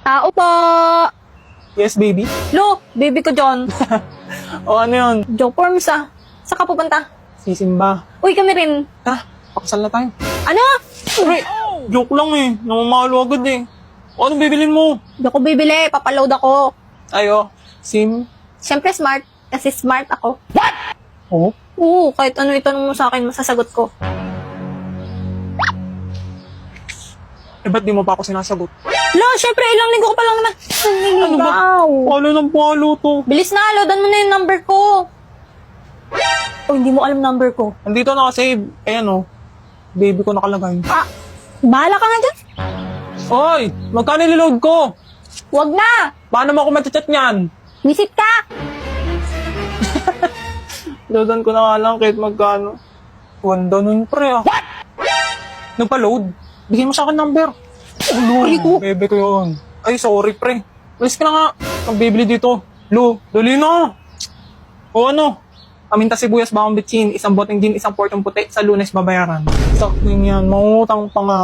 Tao po! Yes, baby? Lo, baby ko John. O ano yun? Joe Forms ah. Saan ka pupunta? Sisimba. Uy, kami rin. Tara, pakasal na tayo. Ano? Pre, joke lang eh. Namamalo agad eh. O anong bibilin mo? Di ako bibili, papaload ako. Ayo, SIM. Siyempre smart, kasi smart ako. Oo. Oo, kahit ano itanong mo sa akin, masasagot ko. Eh, ba't di mo pa ako sinasagot? Lo, syempre, ilang linggo ko pa lang na. Ano ba? Wow. Palo ng palo to. Bilis na, loadan mo na yung number ko. Oh, hindi mo alam number ko. Andito nakasave. Ayan o. Baby ko nakalagay. Ah, bahala ka nga dyan. Hoy! Magkano niload ko? Wag na. Paano mo ako matchat niyan? Visit ka. Loadan ko na nga lang kahit magkano. Wanda nun pre ah. What? Nagpa-load? Bigyan mo sa akin number. Oh, no. Bebe ko yun. Ay, sorry pre. Alis ka na nga. Ang bibili dito. Lo, dali na. O ano? Paminta sibuyas, bawang bitsin, isang boteng gin, isang portong puti, sa Lunes babayaran. Sakto yan. Mangutang pa nga.